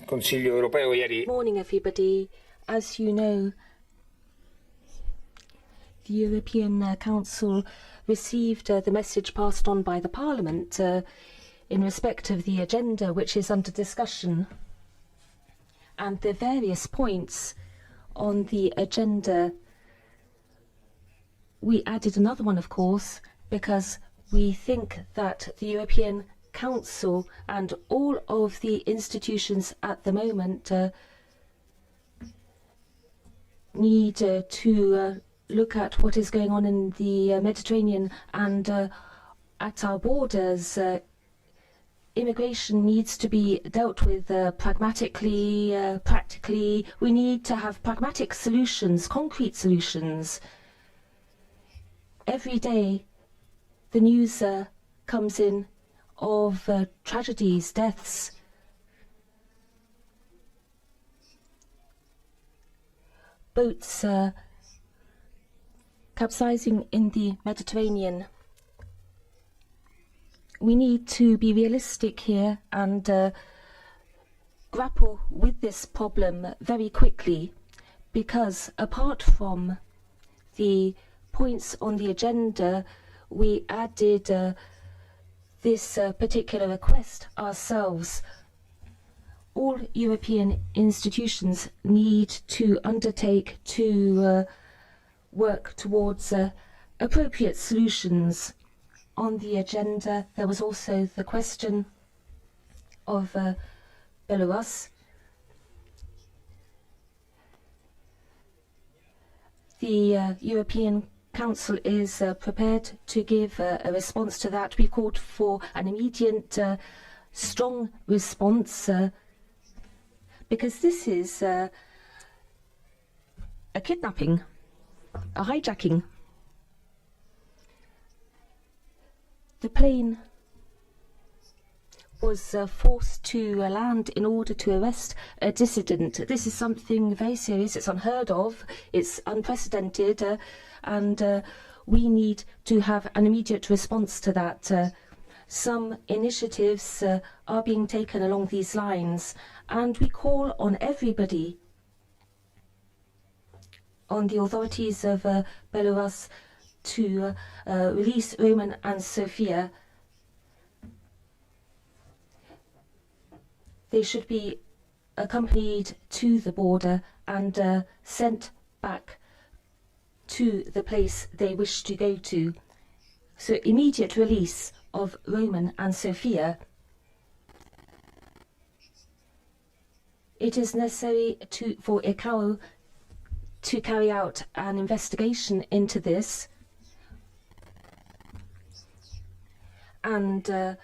Consiglio europeo ieri. Morning, everybody. As you know, the European Council received the message passed on by the Parliament in respect of the agenda which is under discussion. And the various points on the agenda, we added another one, of course, because we think that the European Council and all of the institutions at the moment need to look at what is going on in the Mediterranean and at our borders. Immigration needs to be dealt with pragmatically, practically. We need to have pragmatic solutions, concrete solutions. Every day the news comes in of tragedies, deaths. Boats capsizing in the Mediterranean. We need to be realistic here and grapple with this problem very quickly, because apart from the points on the agenda, we added this particular request ourselves. All European institutions need to undertake to work towards appropriate solutions. On the agenda, there was also the question of Belarus. The European Council is prepared to give a response to that. We called for an immediate, strong response because this is a kidnapping, a hijacking. The plane was forced to land in order to arrest a dissident. This is something very serious. It's unheard of. It's unprecedented. And we need to have an immediate response to that. Some initiatives are being taken along these lines, and we call on everybody, on the authorities of Belarus, to release Roman and Sofia. They should be accompanied to the border and sent back to the place they wish to go to. So immediate release of Roman and Sofia. It is necessary for ICAO to carry out an investigation into this, and there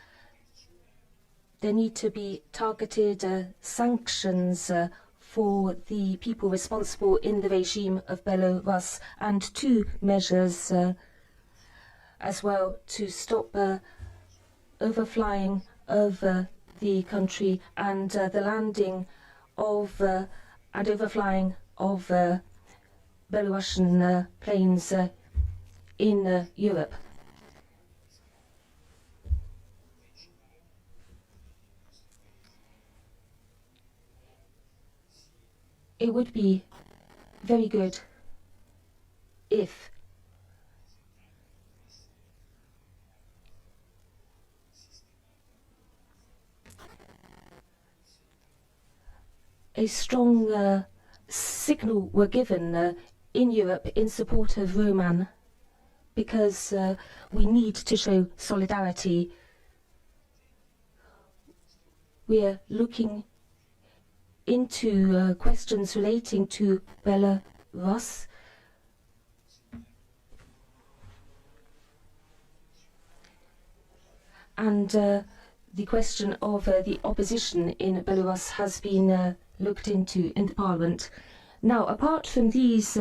need to be targeted sanctions for the people responsible in the regime of Belarus, and two measures as well to stop overflying of the country and the landing of and overflying of Belarusian planes in Europe. It would be very good if a strong signal were given in Europe in support of Roman, because we need to show solidarity. We are looking into questions relating to Belarus. And the question of the opposition in Belarus has been looked into in the Parliament. Now, apart from these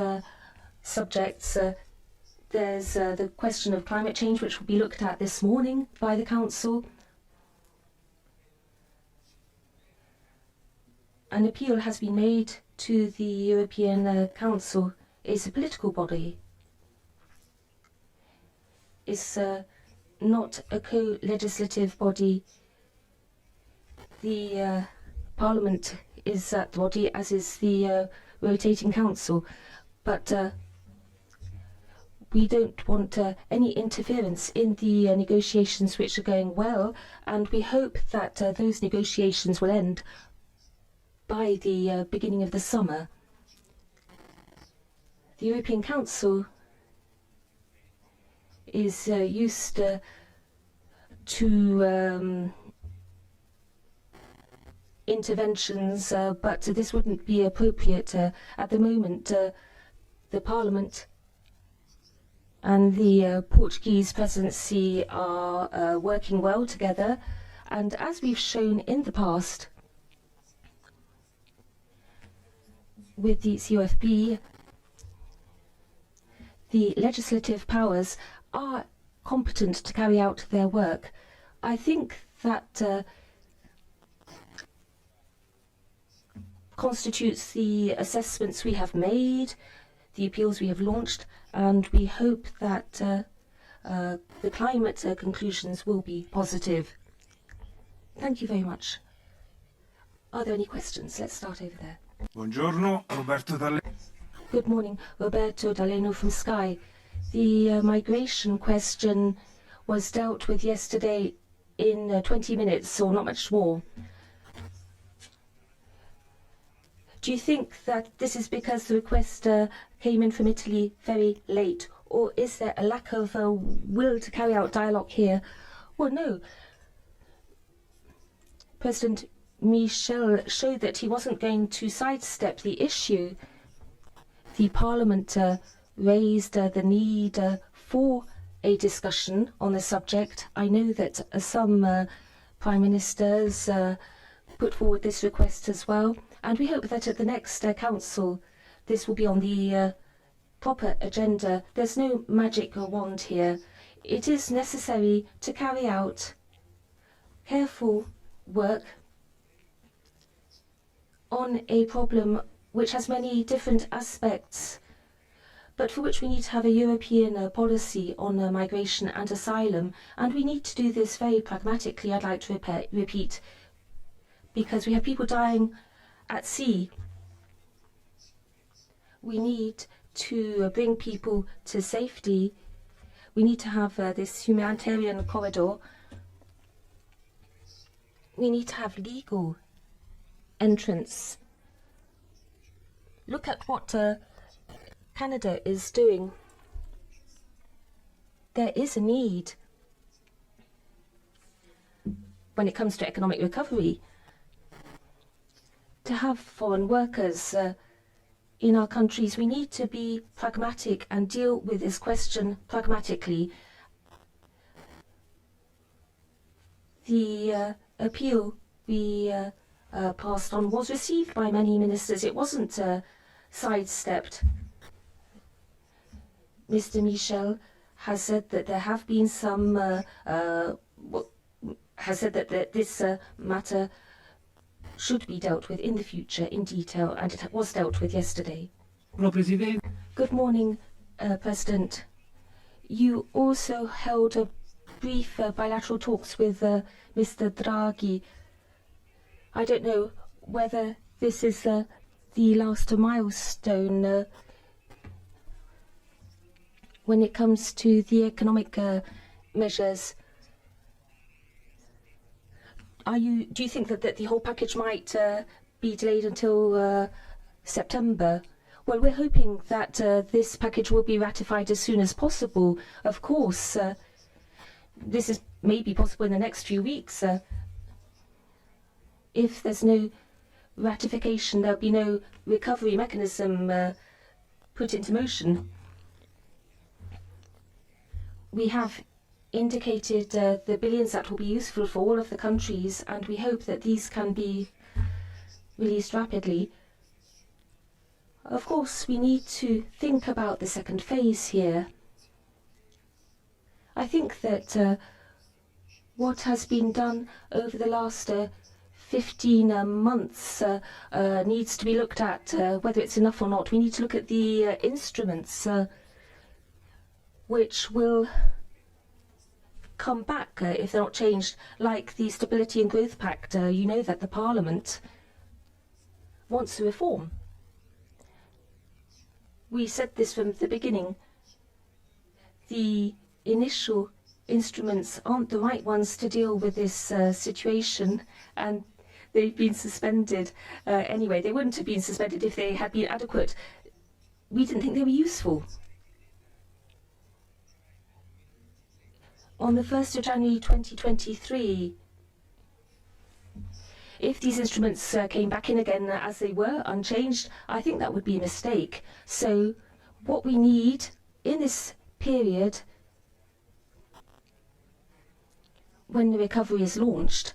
subjects, there's the question of climate change, which will be looked at this morning by the Council. An appeal has been made to the European Council. It's a political body. It's not a co-legislative body. The Parliament is that body, as is the rotating council. But we don't want any interference in the negotiations which are going well, and we hope that those negotiations will end by the beginning of the summer. The European Council is used to interventions, but this wouldn't be appropriate at the moment. The Parliament and the Portuguese presidency are working well together, and as we've shown in the past with the COFB, the legislative powers are competent to carry out their work. I think that constitutes the assessments we have made, the appeals we have launched, and we hope that the climate conclusions will be positive. Thank you very much. Are there any questions? Let's start over there. Buongiorno, Roberto Dalle. Good morning, Roberto D'Aleno from Sky. The migration question was dealt with yesterday in 20 minutes, or not much more. Do you think that this is because the request came in from Italy very late, or is there a lack of will to carry out dialogue here? Well, no. President Michel showed that he wasn't going to sidestep the issue. The Parliament raised the need for a discussion on the subject. I know that some Prime Ministers put forward this request as well, and we hope that at the next Council this will be on the proper agenda. There's no magic wand here. It is necessary to carry out careful work on a problem which has many different aspects, but for which we need to have a European policy on migration and asylum, and we need to do this very pragmatically, I'd like to repeat, because we have people dying at sea. We need to bring people to safety. We need to have this humanitarian corridor. We need to have legal entrance. Look at what Canada is doing. There is a need when it comes to economic recovery to have foreign workers in our countries. We need to be pragmatic and deal with this question pragmatically. The appeal we passed on was received by many ministers. It wasn't sidestepped. Mr. Michel has said that there have been some, has said that this matter should be dealt with in the future in detail, and it was dealt with yesterday. Good morning, President. You also held a brief bilateral talks with Mr. Draghi. I don't know whether this is the last milestone when it comes to the economic measures. Do you think that the whole package might be delayed until September? Well, we're hoping that this package will be ratified as soon as possible. Of course, this is maybe possible in the next few weeks. If there's no ratification, there'll be no recovery mechanism put into motion. We have indicated the billions that will be useful for all of the countries, and we hope that these can be released rapidly. Of course, we need to think about the second phase here. I think that what has been done over the last 15 months needs to be looked at, whether it's enough or not. We need to look at the instruments which will come back if they're not changed, like the Stability and Growth Pact. You know that the Parliament wants a reform. We said this from the beginning. The initial instruments aren't the right ones to deal with this situation, and they've been suspended anyway. They wouldn't have been suspended if they had been adequate. We didn't think they were useful. On the 1st of January 2023, if these instruments came back in again as they were, unchanged, I think that would be a mistake. So what we need in this period, when the recovery is launched,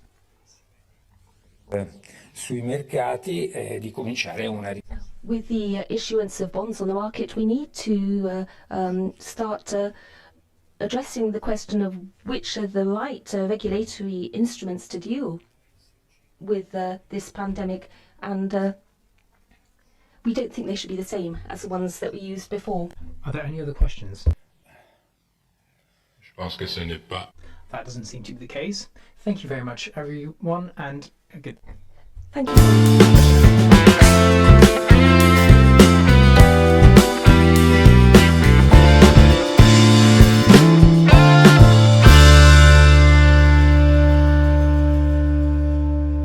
sui mercati di cominciare una with the issuance of bonds on the market, we need to start addressing the question of which are the right regulatory instruments to deal with this pandemic, and we don't think they should be the same as the ones that we used before. Are there any other questions? Je pense que ce n'est pas. That doesn't seem to be the case. Thank you very much, everyone, and good. Thank you.